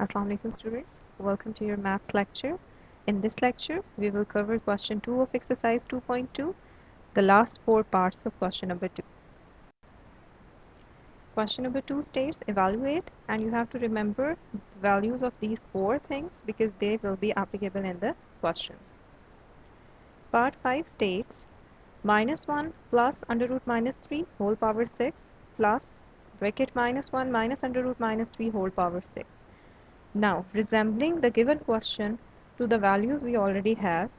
Assalamu alaikum students. Welcome to your maths lecture. In this lecture, we will cover question 2 of exercise 2.2, the last four parts of question number 2. Question number 2 states evaluate, and you have to remember the values of these four things because they will be applicable in the questions. Part 5 states minus 1 plus under root minus 3 whole power 6 plus bracket minus 1 minus under root minus 3 whole power 6. Now, resembling the given question to the values we already have,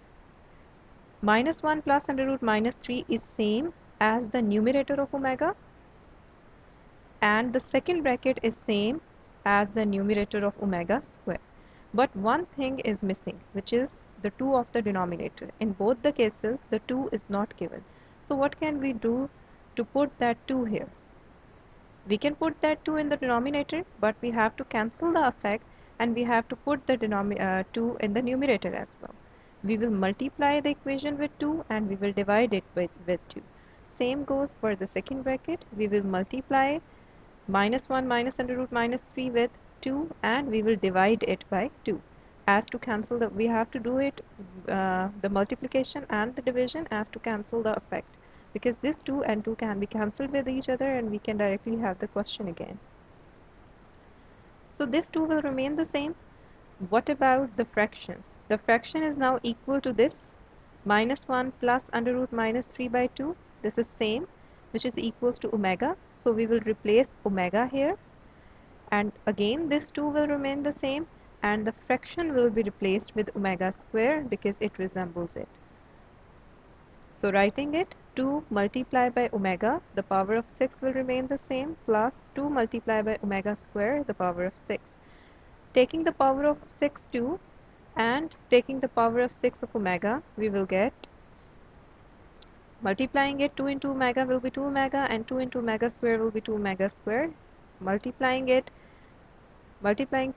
minus 1 plus under root minus 3 is same as the numerator of omega, and the second bracket is same as the numerator of omega square. But one thing is missing, which is the 2 of the denominator. In both the cases, the 2 is not given. So what can we do to put that 2 here? We can put that 2 in the denominator, but we have to cancel the effect and we have to put the 2 in the numerator as well. We will multiply the equation with 2 and we will divide it with 2. Same goes for the second bracket. We will multiply minus 1 minus under root minus 3 with 2 and we will divide it by 2. As to cancel the, we have to do it the multiplication and the division as to cancel the effect, because this 2 and 2 can be cancelled with each other and we can directly have the question again. So this 2 will remain the same. What about the fraction? The fraction is now equal to this minus 1 plus under root minus 3 by 2. This is same, which is equals to omega. So we will replace omega here, and again this 2 will remain the same and the fraction will be replaced with omega square because it resembles it. So writing it, 2 multiplied by omega, the power of 6 will remain the same, plus 2 multiplied by omega square, the power of 6. Taking the power of 6 2 and taking the power of 6 of omega, we will get, multiplying it, 2 into omega will be 2 omega and 2 into omega square will be 2 omega square. Multiplying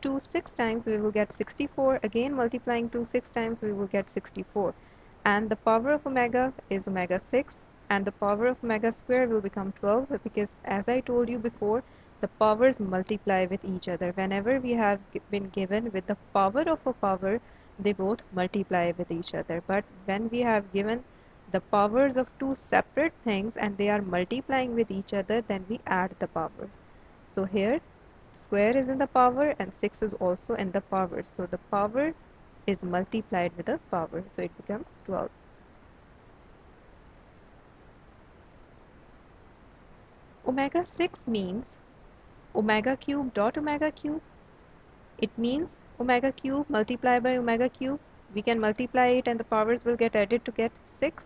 2 6 times, we will get 64. Again multiplying 2 6 times, we will get 64. And the power of omega is omega 6 and the power of omega square will become 12, because as I told you before, the powers multiply with each other. Whenever we have been given with the power of a power, they both multiply with each other. But when we have given the powers of two separate things and they are multiplying with each other, then we add the powers. So here square is in the power and 6 is also in the power. So the power is multiplied with a power. So it becomes 12. Omega 6 means omega cube dot omega cube. It means omega cube multiplied by omega cube. We can multiply it and the powers will get added to get 6.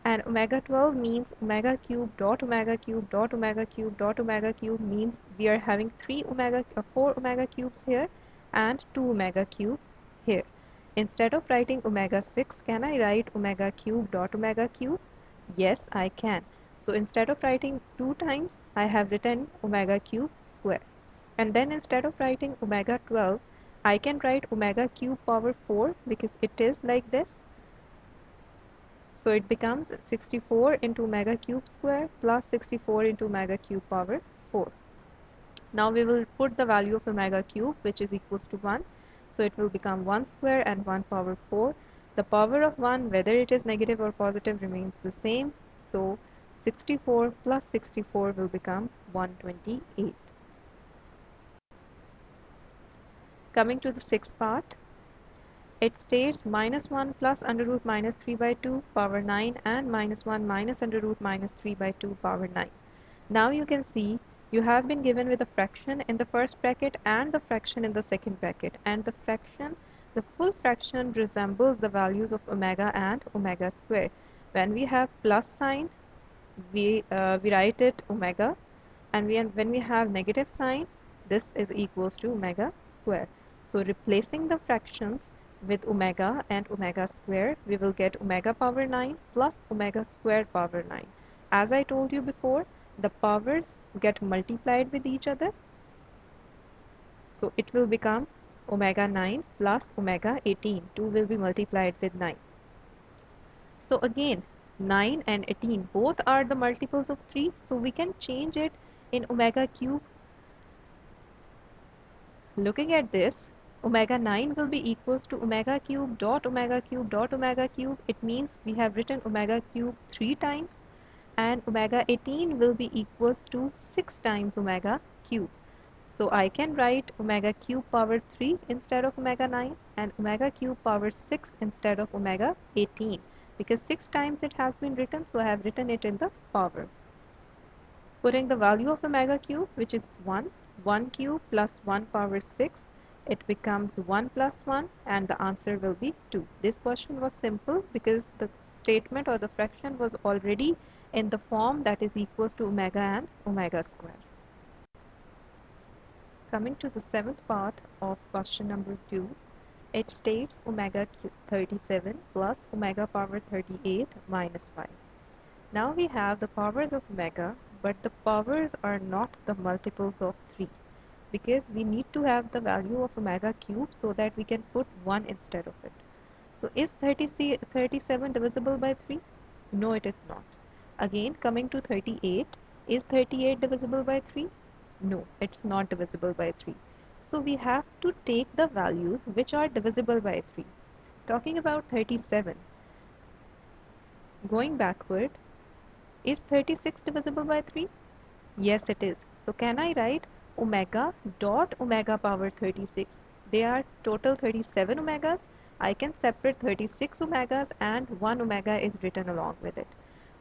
And omega 12 means omega cube dot omega cube dot omega cube dot omega cube, means we are having 4 omega cubes here and 2 omega cube here. Instead of writing omega 6, can I write omega cube dot omega cube? Yes, I can. So instead of writing 2 times, I have written omega cube square. And then instead of writing omega 12, I can write omega cube power 4 because it is like this. So it becomes 64 into omega cube square plus 64 into omega cube power 4. Now we will put the value of omega cube, which is equals to 1. So it will become 1 square and 1 power 4. The power of 1, whether it is negative or positive, remains the same. So 64 plus 64 will become 128. Coming to the sixth part, it states minus 1 plus under root minus 3 by 2 power 9 and minus 1 minus under root minus 3 by 2 power 9. Now you can see you have been given with a fraction in the first bracket and the fraction in the second bracket, and the full fraction resembles the values of omega and omega square. When we have plus sign, we write it omega, and when we have negative sign, this is equals to omega square. So replacing the fractions with omega and omega square, we will get omega power 9 plus omega square power 9. As I told you before, the powers get multiplied with each other. So it will become omega 9 plus omega 18. 2 will be multiplied with 9. So again, 9 and 18 both are the multiples of 3. So we can change it in omega cube. Looking at this, Omega 9 will be equals to omega cube dot omega cube dot omega cube. It means we have written omega cube 3 times, and omega 18 will be equals to 6 times omega cube. So I can write omega cube power 3 instead of omega 9 and omega cube power 6 instead of omega 18, because 6 times it has been written, so I have written it in the power. Putting the value of omega cube, which is 1 cube plus 1 power 6, it becomes 1 plus 1 and the answer will be 2. This question was simple because the statement or the fraction was already in the form that is equals to omega and omega square. Coming to the seventh part of question number 2, it states omega 37 plus omega power 38 minus 5. Now we have the powers of omega, but the powers are not the multiples of 3, because we need to have the value of omega cube so that we can put 1 instead of it. So is 37 divisible by 3? No, it is not. Again, coming to 38, is 38 divisible by 3? No, it's not divisible by 3. So we have to take the values which are divisible by 3. Talking about 37, going backward, is 36 divisible by 3? Yes, it is. So can I write omega dot omega power 36? They are total 37 omegas. I can separate 36 omegas and 1 omega is written along with it.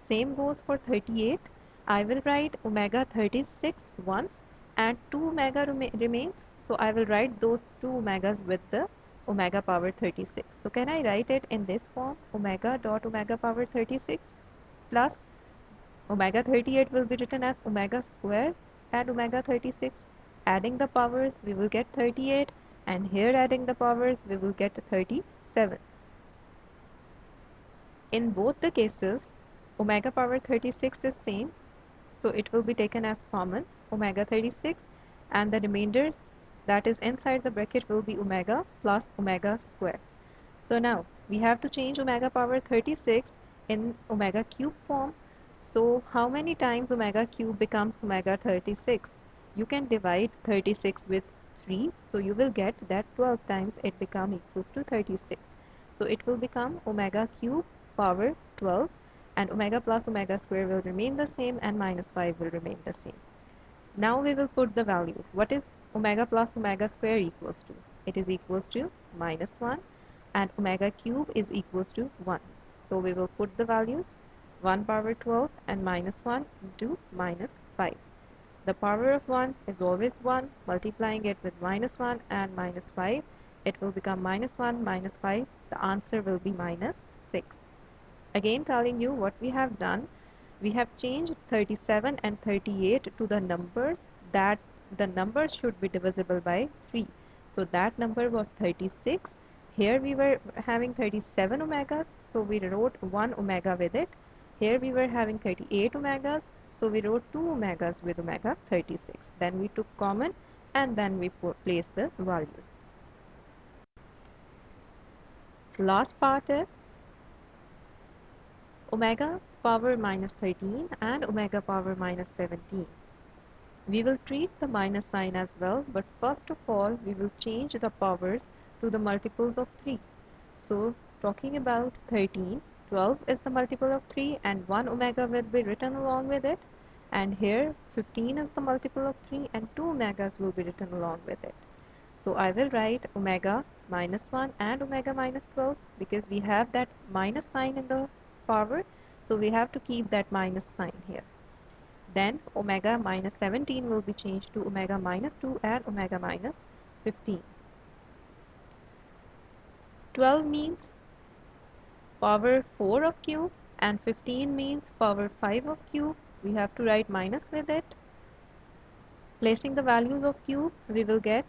Same goes for 38. I will write omega 36 once and 2 omega remains. So I will write those 2 omegas with the omega power 36. So can I write it in this form? Omega dot omega power 36 plus omega 38 will be written as omega square and omega 36. Adding the powers, we will get 38, and here adding the powers, we will get 37. In both the cases, omega power 36 is same, so it will be taken as common, omega 36, and the remainders that is inside the bracket will be omega plus omega square. So now we have to change omega power 36 in omega cube form. So how many times omega cube becomes omega 36? You can divide 36 with 3. So you will get that 12 times it become equals to 36. So it will become omega cube power 12, and omega plus omega square will remain the same and minus 5 will remain the same. Now we will put the values. What is omega plus omega square equals to? It is equals to minus 1, and omega cube is equals to 1. So we will put the values 1 power 12 and minus 1 into minus 5. The power of 1 is always 1. Multiplying it with minus 1 and minus 5, it will become minus 1 minus 5. The answer will be minus 6. Again telling you what we have done. We have changed 37 and 38 to the numbers that the numbers should be divisible by 3. So that number was 36. Here we were having 37 omegas, so we wrote 1 omega with it. Here we were having 38 omegas, so we wrote 2 omegas with omega 36. Then we took common and then we placed the values. Last part is omega power minus 13 and omega power minus 17. We will treat the minus sign as well, but first of all we will change the powers to the multiples of 3. So talking about 13, 12 is the multiple of 3 and 1 omega will be written along with it. And here 15 is the multiple of 3 and 2 omegas will be written along with it. So I will write omega minus 1 and omega minus 12 because we have that minus sign in the power. So we have to keep that minus sign here. Then omega minus 17 will be changed to omega minus 2 and omega minus 15. 12 means power 4 of cube and 15 means power 5 of cube. We have to write minus with it. Placing the values of cube, we will get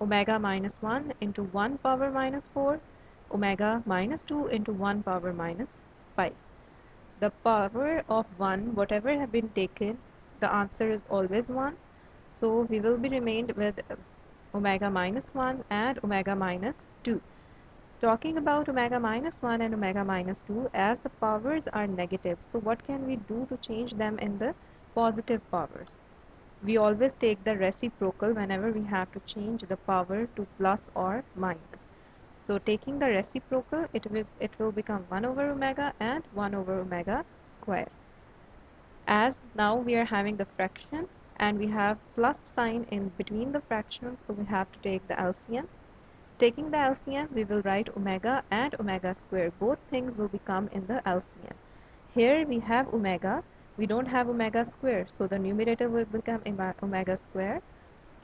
omega minus 1 into 1 power minus 4, omega minus 2 into 1 power minus 5. The power of 1, whatever have been taken, the answer is always 1. So we will be remained with omega minus 1 and omega minus 2. Talking about omega minus 1 and omega minus 2, as the powers are negative, so what can we do to change them in the positive powers? We always take the reciprocal whenever we have to change the power to plus or minus. So taking the reciprocal, it will become 1 over omega and 1 over omega square. As now we are having the fraction and we have plus sign in between the fractions, so we have to take the LCM. Taking the LCM, we will write omega and omega square. Both things will become in the LCM. Here we have omega, we don't have omega square, so the numerator will become omega square.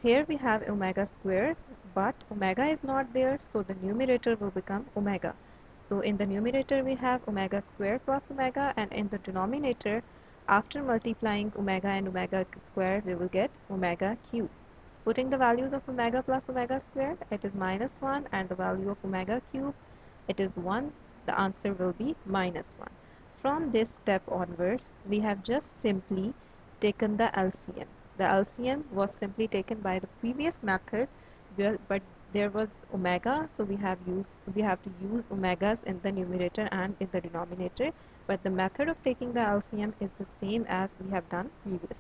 Here we have omega squares, but omega is not there, so the numerator will become omega. So in the numerator we have omega square plus omega, and in the denominator, after multiplying omega and omega square, we will get omega cube. Putting the values of omega plus omega square, it is minus 1, and the value of omega cube, it is 1. The answer will be minus 1. From this step onwards, we have just simply taken the LCM. The LCM was simply taken by the previous method, but there was omega, so we have to use omegas in the numerator and in the denominator. But the method of taking the LCM is the same as we have done previously.